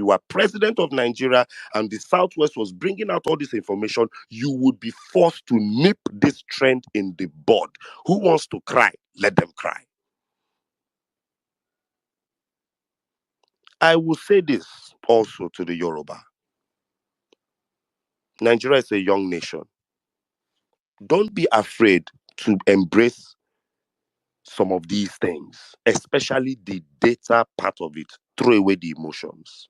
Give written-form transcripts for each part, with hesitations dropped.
you are president of Nigeria and the Southwest was bringing out all this information, you would be forced to nip this trend in the bud. Who wants to cry? Let them cry. I will say this also to the Yoruba. Nigeria is a young nation. Don't be afraid to embrace some of these things, especially the data part of it. Throw away the emotions.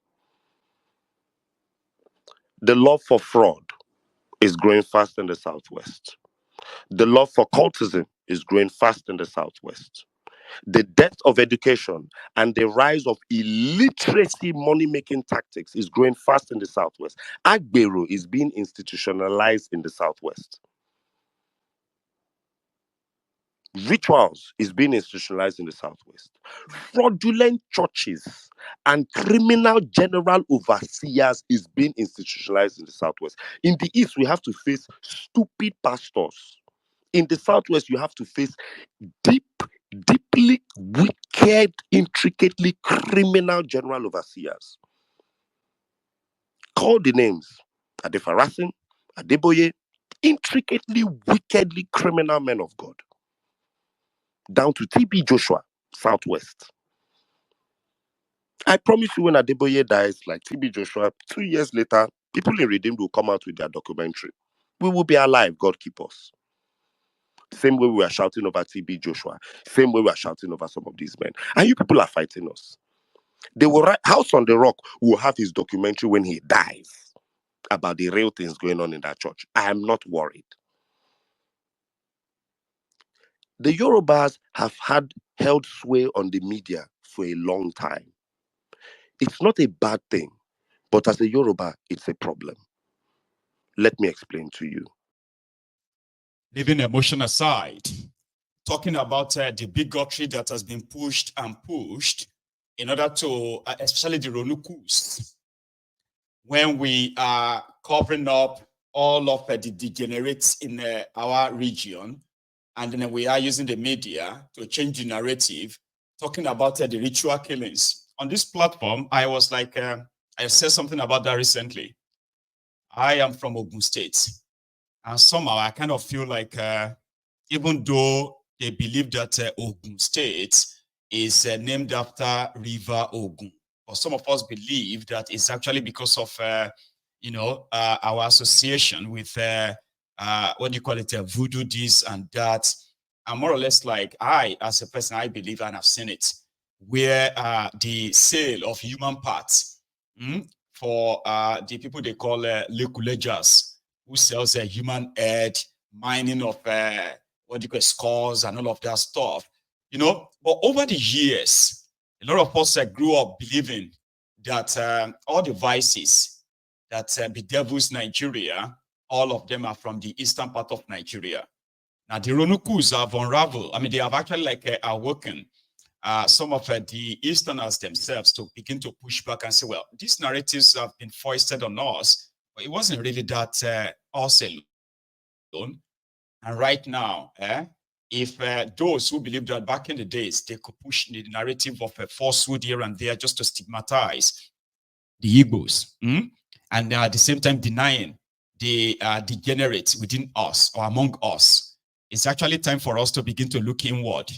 The love for fraud is growing fast in the Southwest. The love for cultism is growing fast in the Southwest. The death of education and the rise of illiteracy money making tactics is growing fast in the Southwest. Agbero is being institutionalized in the Southwest. Rituals is being institutionalized in the Southwest. Fraudulent churches and criminal general overseers is being institutionalized in the Southwest. In the East, we have to face stupid pastors. In the Southwest, you have to face deeply wicked, intricately criminal general overseers. Call the names. Adefarasin, Adeboye, intricately, wickedly criminal men of God. Down to TB Joshua, Southwest. I promise you, when Adeboye dies, like TB Joshua, 2 years later, people in Redeemed will come out with their documentary. We will be alive, God keep us. Same way we are shouting over TB Joshua, same way we are shouting over some of these men. And you people are fighting us. They will write, House on the Rock will have his documentary when he dies about the real things going on in that church. I am not worried. The Yorubas have held sway on the media for a long time. It's not a bad thing, but as a Yoruba, it's a problem. Let me explain to you. Leaving emotion aside, talking about the bigotry that has been pushed in order to, especially the Ronu coups, when we are covering up all of the degenerates in our region, and then we are using the media to change the narrative, talking about the ritual killings. On this platform, I was like, I said something about that recently. I am from Ogun State. And somehow I kind of feel like, even though they believe that Ogun State is named after River Ogun, but some of us believe that it's actually because of, our association with, what do you call it, voodoo this and that. And more or less like I, as a person, I believe and I've seen it, where the sale of human parts for the people they call lekulejas, who sells a human head, mining of what do you call skulls and all of that stuff, But over the years, a lot of us grew up believing that all the vices that bedevils Nigeria, all of them are from the eastern part of Nigeria. Now, the Ronukus have unraveled. I mean, they have actually awoken some of the Easterners themselves to begin to push back and say, well, these narratives have been foisted on us, but it wasn't really that us alone. And right now, if those who believe that back in the days, they could push the narrative of a falsehood here and there just to stigmatize the Igbos, and at the same time denying the degenerates within us or among us, it's actually time for us to begin to look inward.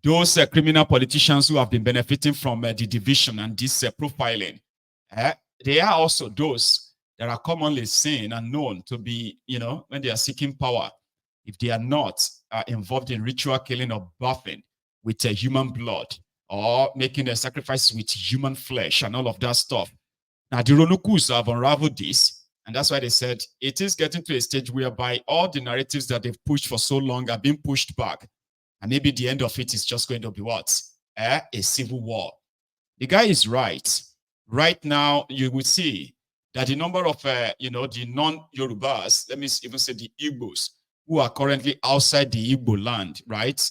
Those criminal politicians who have been benefiting from the division and this profiling, they are also those that are commonly seen and known to be, when they are seeking power, if they are not involved in ritual killing or bathing with human blood or making a sacrifice with human flesh and all of that stuff. Now, the Ronukus have unraveled this, and that's why they said it is getting to a stage whereby all the narratives that they've pushed for so long are being pushed back. And maybe the end of it is just going to be what? A civil war. The guy is right. Right now, you will see that the number of, the non-Yorubas, let me even say the Igbos, who are currently outside the Igbo land, right?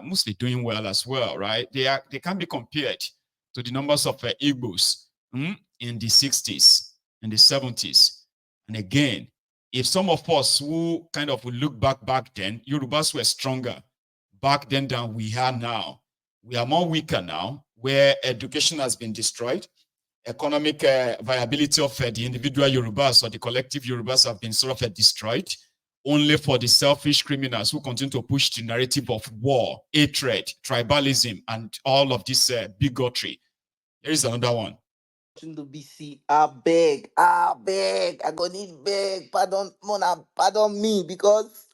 Mostly doing well as well, right? They can be compared to the numbers of Igbos in the 60s, in the 70s. And again, if some of us who kind of will look back then, Yorubas were stronger back then than we are now. We are more weaker now, where education has been destroyed. economic viability of the individual Yorubas or the collective Yorubas have been sort of destroyed, only for the selfish criminals who continue to push the narrative of war, hatred, tribalism, and all of this bigotry. Here is another one. To BC, I beg, I go need beg, pardon, Mona, pardon me, because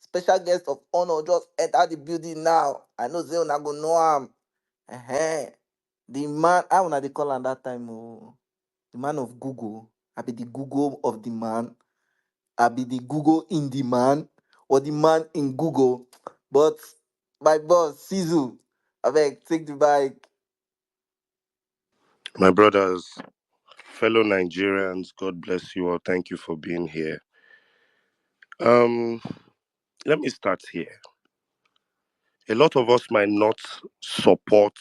special guest of honor just enter the building now. I know they una go know am. uh The man, I wanna they call am that time, oh, the man of Google. I be the Google of the man. I be the Google in the man, or the man in Google. But my boss, Sizu, I beg, take the bike. My brothers, fellow Nigerians, God bless you all. Thank you for being here. Um, Let me start here. A lot of us might not support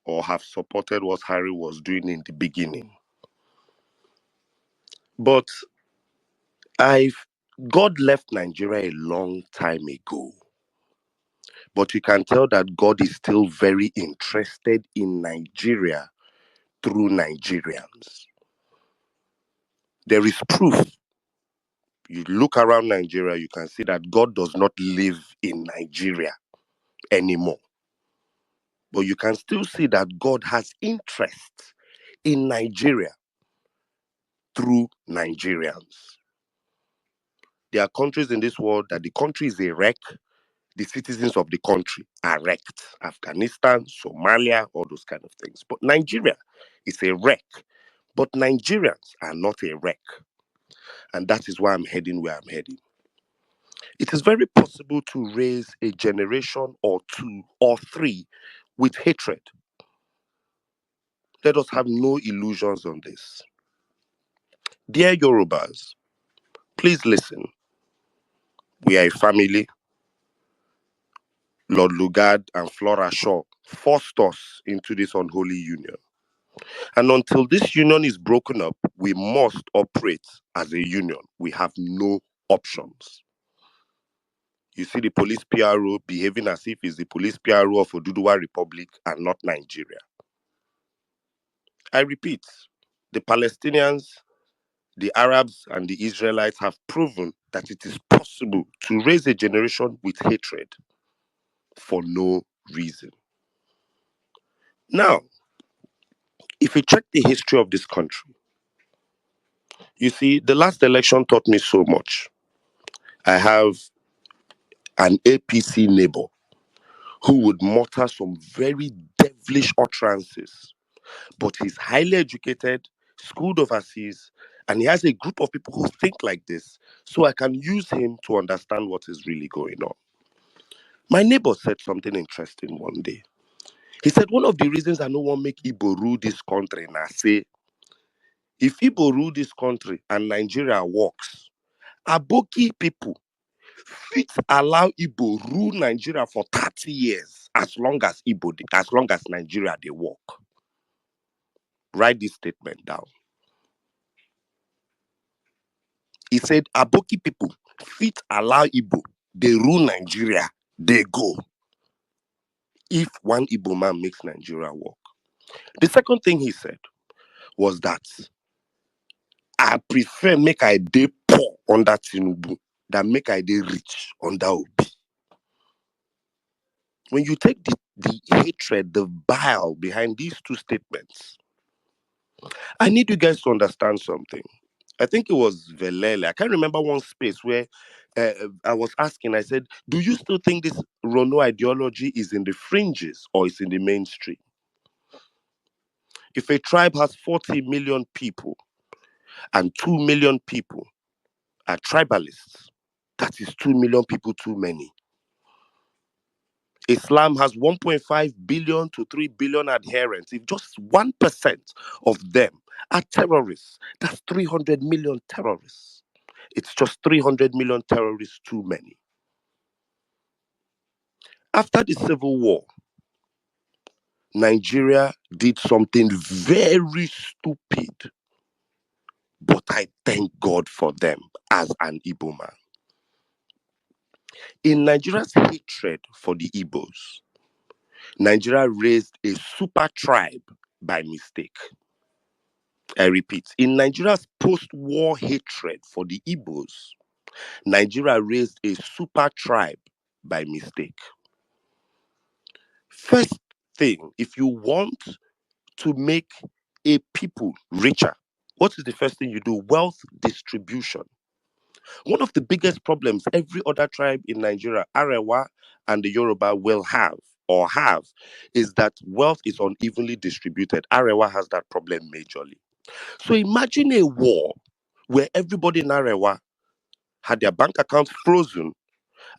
or have supported what Harry was doing in the beginning. But I've God left Nigeria a long time ago. But you can tell that God is still very interested in Nigeria through Nigerians. There is proof. You look around Nigeria, you can see that God does not live in Nigeria anymore. But you can still see that God has interest in Nigeria through Nigerians. There are countries in this world that the country is a wreck, the citizens of the country are wrecked. Afghanistan, Somalia, all those kind of things. But Nigeria is a wreck. But Nigerians are not a wreck. And that is why I'm heading where I'm heading. It is very possible to raise a generation or two or three with hatred. Let us have no illusions on this. Dear Yorubas, please listen. We are a family. Lord Lugard and Flora Shaw forced us into this unholy union. And until this union is broken up, we must operate as a union. We have no options. You see the police PRO behaving as if it's the police PRO of Oduduwa Republic and not Nigeria. I repeat, the Palestinians, the Arabs, and the Israelites have proven that it is possible to raise a generation with hatred for no reason. Now, if you check the history of this country, you see, the last election taught me so much. I have an APC neighbor who would mutter some very devilish utterances, but he's highly educated, schooled overseas, and he has a group of people who think like this, so I can use him to understand what is really going on. My neighbor said something interesting one day. He said, one of the reasons I don't want to make Igbo rule this country, and I say, if Igbo rule this country and Nigeria works, Aboki people fit allow Igbo rule Nigeria for 30 years as long as as long as Nigeria they work. Write this statement down. He said, Aboki people fit allow Igbo, they rule Nigeria, they go. If one Igbo man makes Nigeria work. The second thing he said was that I prefer make I dey poor under Tinubu than make I dey rich under Obi. When you take the hatred, the bile behind these two statements, I need you guys to understand something. I think it was Velele. I can't remember one space where I was asking, I said, do you still think this Ronu ideology is in the fringes or is in the mainstream? If a tribe has 40 million people and 2 million people are tribalists, that is 2 million people too many. Islam has 1.5 billion to 3 billion adherents. If just 1% of them are terrorists, that's 300 million terrorists. It's just 300 million terrorists too many. After the Civil War, Nigeria did something very stupid, but I thank God for them as an Igbo man. In Nigeria's hatred for the Igbos, Nigeria raised a super tribe by mistake. I repeat, in Nigeria's post-war hatred for the Igbos, Nigeria raised a super tribe by mistake. First thing, if you want to make a people richer, what is the first thing you do? Wealth distribution. One of the biggest problems every other tribe in Nigeria, Arewa and the Yoruba, will have or have is that wealth is unevenly distributed. Arewa has that problem majorly. So imagine a war where everybody in Arewa had their bank accounts frozen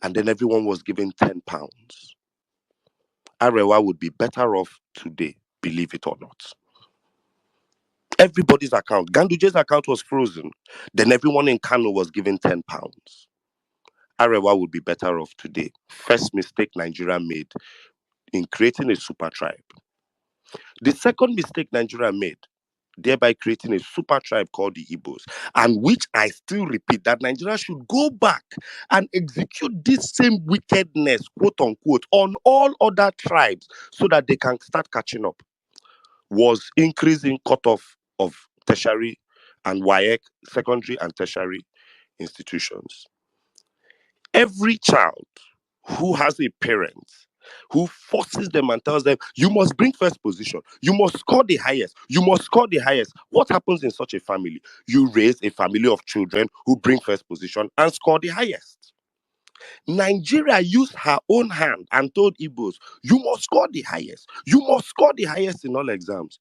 and then everyone was given £10. Arewa would be better off today, believe it or not. Everybody's account, Ganduje's account was frozen, then everyone in Kano was given £10. Arewa would be better off today. First mistake Nigeria made in creating a super tribe. The second mistake Nigeria made, thereby creating a super tribe called the Igbos, and which I still repeat that Nigeria should go back and execute this same wickedness, quote unquote, on all other tribes so that they can start catching up, was increasing cutoff of tertiary and WAEC, secondary and tertiary institutions. Every child who has a parent who forces them and tells them, you must bring first position, you must score the highest, you must score the highest. What happens in such a family? You raise a family of children who bring first position and score the highest. Nigeria used her own hand and told Igbos, you must score the highest, you must score the highest in all exams,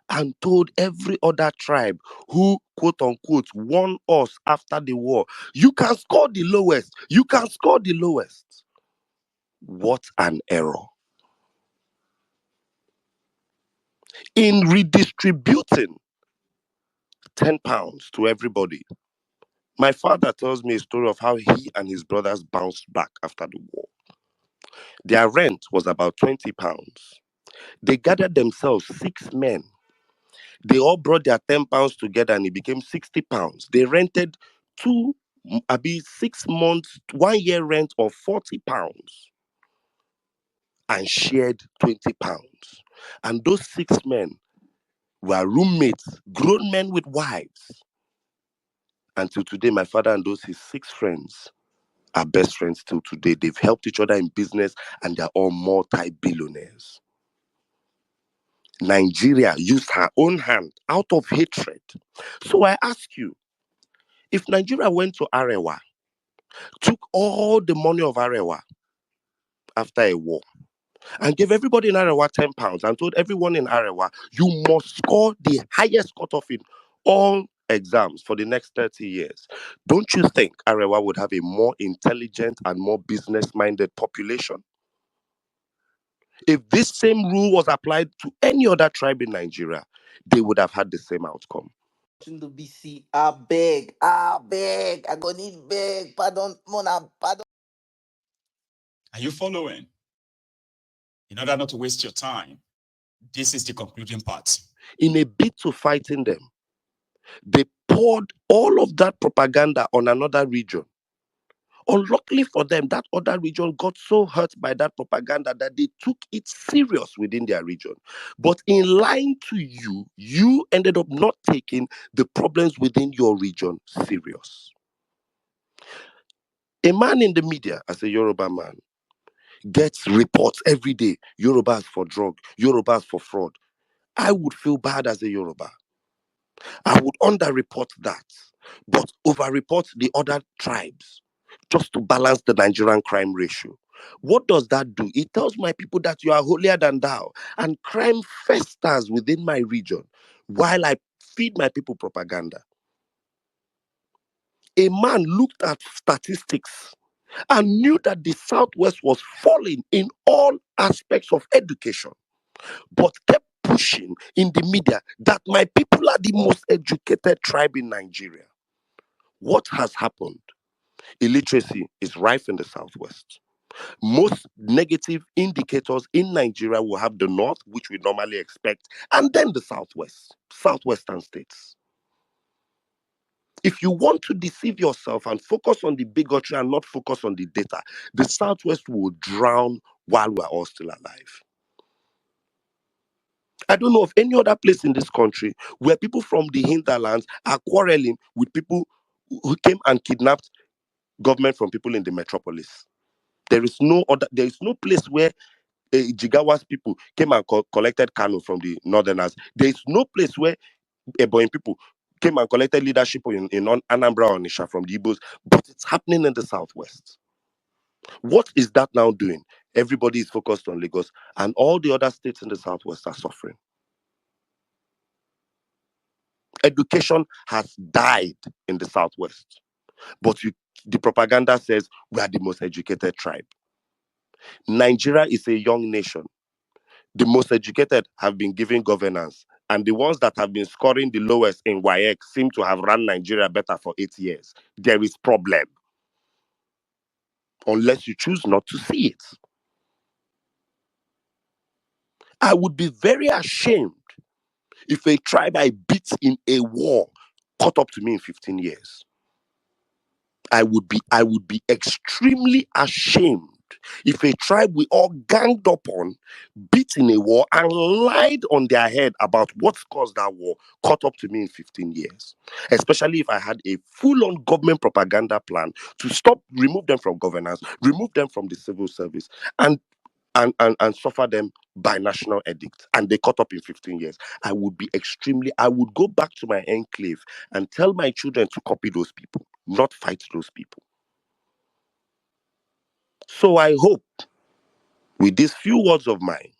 and told every other tribe who, quote unquote, won us after the war, you can score the lowest, you can score the lowest. What an error. In redistributing £10 to everybody, my father tells me a story of how he and his brothers bounced back after the war. Their rent was about £20. They gathered themselves 6 men. They all brought their £10 together and it became £60. They rented two, 6 months, 1 year rent of £40 and shared £20. And those 6 men were roommates, grown men with wives. Until today, my father and those his 6 friends are best friends till today. They've helped each other in business and they're all multi-billionaires. Nigeria used her own hand out of hatred. So I ask you, if Nigeria went to Arewa, took all the money of Arewa after a war, and gave everybody in Arewa £10 and told everyone in Arewa, you must score the highest cutoff in all exams for the next 30 years. Don't you think Arewa would have a more intelligent and more business-minded population? If this same rule was applied to any other tribe in Nigeria, they would have had the same outcome. Watching the BC, I beg, I go need beg, pardon, Mona, pardon. Are you following? In order not to waste your time, this is the concluding part. In a bid to fighting them, they poured all of that propaganda on another region. Unluckily for them, that other region got so hurt by that propaganda that they took it serious within their region. But in lying to you, you ended up not taking the problems within your region serious. A man in the media, as a Yoruba man, gets reports every day, Yorubas for drug, Yorubas for fraud. I would feel bad as a Yoruba. I would underreport that, but overreport the other tribes just to balance the Nigerian crime ratio. What does that do? It tells my people that you are holier than thou, and crime festers within my region while I feed my people propaganda. A man looked at statistics and knew that the Southwest was falling in all aspects of education, but kept pushing in the media that my people are the most educated tribe in Nigeria. What has happened? Illiteracy is rife in the Southwest. Most negative indicators in Nigeria will have the North, which we normally expect, and then the Southwest, Southwestern states. If you want to deceive yourself and focus on the bigotry and not focus on the data, the Southwest will drown while we're all still alive. I don't know of any other place in this country where people from the hinterlands are quarreling with people who came and kidnapped government from people in the metropolis. There is no place where Jigawa's people came and collected Kano from the northerners. There is no place where Eboyin people came and collected leadership in Anambra or Nisha from the Igbos, but it's happening in the southwest. What is that now doing? Everybody is focused on Lagos, and all the other states in the southwest are suffering. Education has died in the southwest, but the propaganda says we are the most educated tribe. Nigeria is a young nation. The most educated have been given governance, and the ones that have been scoring the lowest in WAEC seem to have run Nigeria better for 8 years. There is problem, unless you choose not to see it. I would be very ashamed if a tribe I beat in a war caught up to me in 15 years. I would be extremely ashamed if a tribe we all ganged up on, beat in a war, and lied on their head about what caused that war caught up to me in 15 years. Especially if I had a full-on government propaganda plan to remove them from governance, remove them from the civil service, and suffer them by national edict, and they caught up in 15 years. I would go back to my enclave and tell my children to copy those people, not fight those people. So I hope with these few words of mine,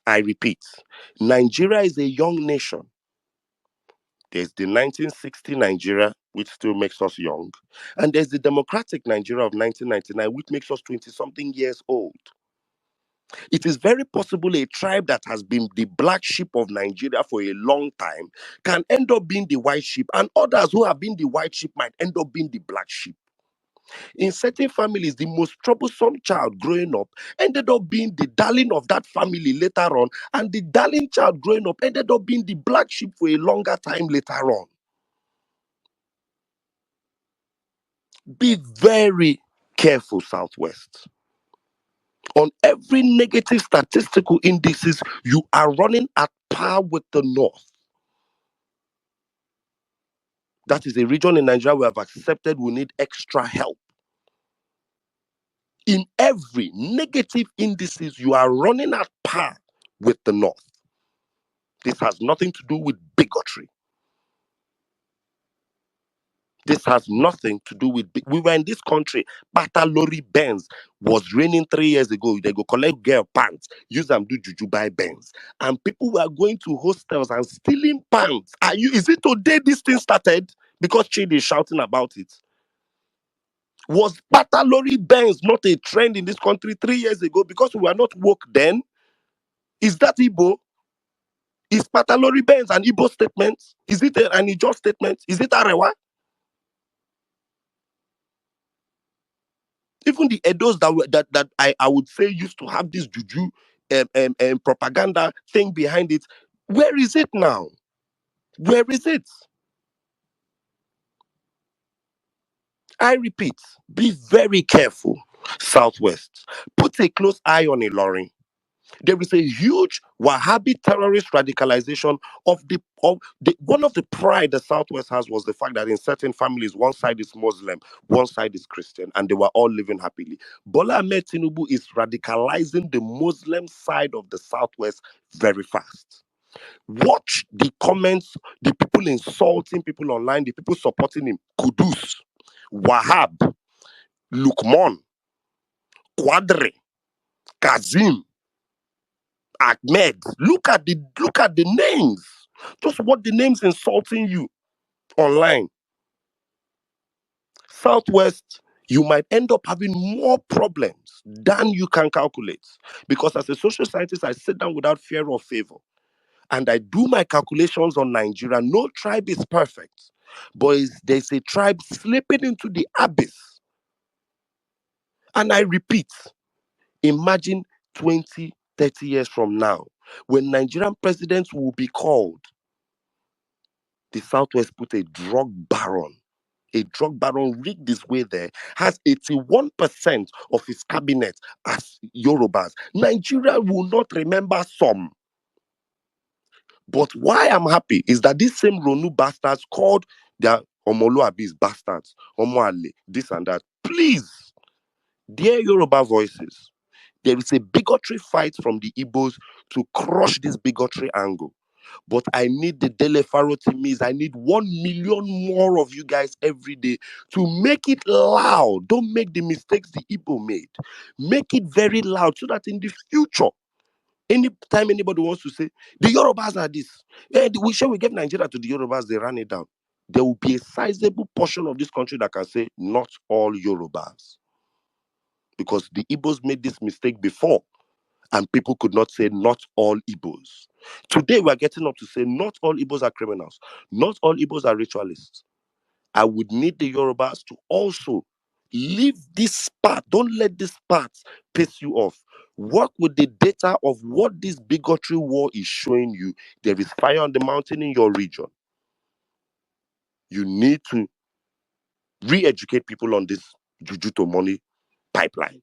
I repeat, Nigeria is a young nation. There's the 1960 Nigeria, which still makes us young, and there's the democratic Nigeria of 1999, which makes us 20 something years old. It is very possible a tribe that has been the black sheep of Nigeria for a long time can end up being the white sheep, and others who have been the white sheep might end up being the black sheep. In certain families, the most troublesome child growing up ended up being the darling of that family later on, and the darling child growing up ended up being the black sheep for a longer time later on. Be very careful, Southwest. On every negative statistical indices, you are running at par with the North. That is a region in Nigeria we have accepted we need extra help. In every negative indices, you are running at par with the North. This has nothing to do with bigotry. This has nothing to do with. We were in this country. Lorry Benz was raining 3 years ago. They go collect girl pants, use them do juju buy Benz, and people were going to hostels and stealing pants. Is it today this thing started? Because Chidi is shouting about it. Was Lorry Benz not a trend in this country 3 years ago because we were not woke then? Is that Igbo? Is Lorry Benz an Igbo statement? Is it an Ijo statement? Is it Arewa? Even the Edos that I would say used to have this juju propaganda thing behind it, where is it now? Where is it? I repeat, be very careful, Southwest. Put a close eye on Ilorin. There is a huge Wahhabi terrorist radicalization one of the pride the Southwest has was the fact that in certain families, one side is Muslim, one side is Christian, and they were all living happily. Bola Ahmed Tinubu is radicalizing the Muslim side of the Southwest very fast. Watch the comments, the people insulting people online, the people supporting him. Kudus, Wahab, Lukman, Quadri, Kazim, Ahmed. Look at the names. Just what the names insulting you online. Southwest, you might end up having more problems than you can calculate. Because as a social scientist, I sit down without fear or favor. And I do my calculations on Nigeria. No tribe is perfect. But there's a tribe slipping into the abyss. And I repeat, imagine 20, 30 years from now, when Nigerian presidents will be called, the Southwest put a drug baron. A drug baron rigged his way there, has 81% of his cabinet as Yorubas. Nigeria will not remember some. But why I'm happy is that these same Ronu bastards called their Omoluabis bastards, Omoale, this and that. Please, dear Yoruba voices, there is a bigotry fight from the Igbos to crush this bigotry angle. But I need the Delefaro Timis. I need 1 million more of you guys every day to make it loud. Don't make the mistakes the Igbo made. Make it very loud so that in the future, anytime anybody wants to say, the Yorubas are this, we gave Nigeria to the Yorubas, they ran it down. There will be a sizable portion of this country that can say, not all Yorubas. Because the Igbos made this mistake before, and people could not say not all Igbos. Today, we are getting up to say not all Igbos are criminals. Not all Igbos are ritualists. I would need the Yorubas to also leave this part. Don't let this part piss you off. Work with the data of what this bigotry war is showing you. There is fire on the mountain in your region. You need to re-educate people on this juju to money pipeline.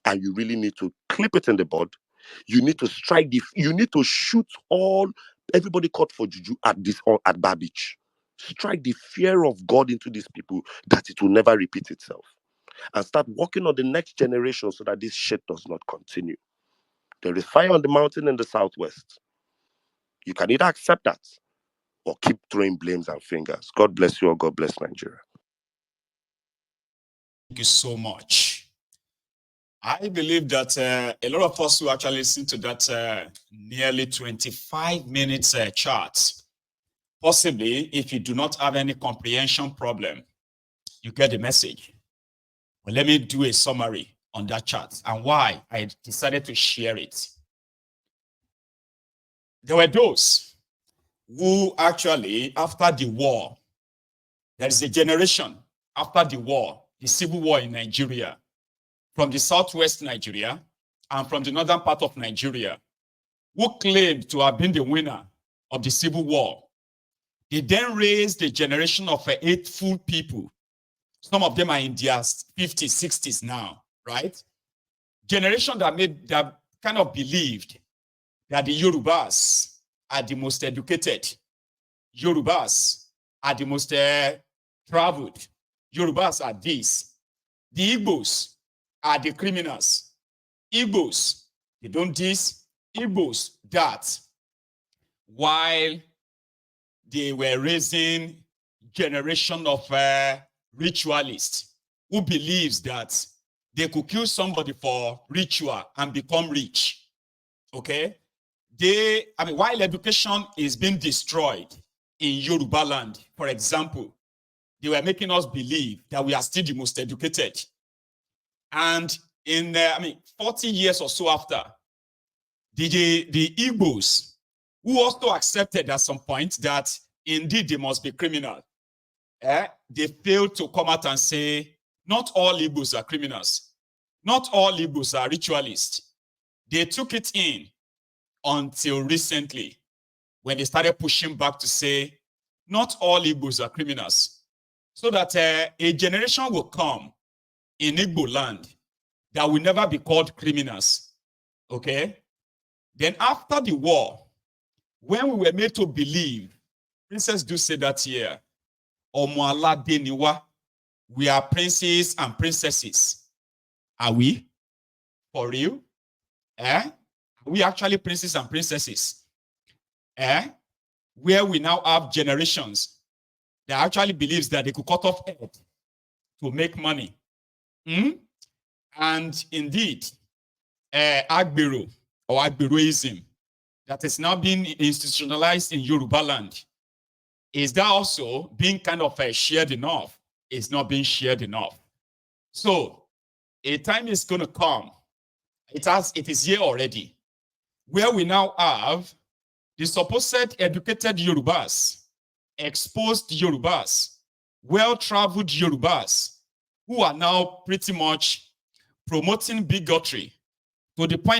And you really need to clip it in the bud. You need to strike you need to shoot everybody caught for juju at Bar Beach. Strike the fear of God into these people that it will never repeat itself. And start working on the next generation so that this shit does not continue. There is fire on the mountain in the southwest. You can either accept that or keep throwing blames and fingers. God bless you or God bless Nigeria. Thank you so much. I believe that a lot of us who actually listen to that nearly 25 minutes chart, possibly if you do not have any comprehension problem, you get the message. But let me do a summary on that chart and why I decided to share it. There were those who actually, after the war, there is a generation after the war, the civil war in Nigeria, from the southwest Nigeria and from the northern part of Nigeria, who claimed to have been the winner of the civil war. They then raised a generation of hateful people. Some of them are in their 50s, 60s now, right? Generation that kind of believed that the Yorubas are the most educated. Yorubas are the most traveled. Yorubas are this. The Igbos are the criminals. Igbos, they don't this. Igbos, that. While they were raising generation of ritualists who believes that they could kill somebody for ritual and become rich. Okay? While education is being destroyed in Yoruba land, for example, they were making us believe that we are still the most educated. And in 40 years or so after, the Igbos, who also accepted at some point that indeed they must be criminal, they failed to come out and say, not all Igbos are criminals. Not all Igbos are ritualists. They took it in until recently, when they started pushing back to say, not all Igbos are criminals. So that a generation will come in Igbo land that will never be called criminals. Okay? Then after the war, when we were made to believe, Princess do say that here, Omoala Deniwa, we are princes and princesses. Are we? For real? Are we actually princes and princesses? Where we now have generations that actually believes that they could cut off head to make money. And indeed, Agbero or Agberoism that is now being institutionalized in Yoruba land, is that also being kind of shared enough? It's not being shared enough. So a time is going to come, it is here already, where we now have the supposed educated Yorubas, exposed Yorubas, well-traveled Yorubas, who are now pretty much promoting bigotry to the point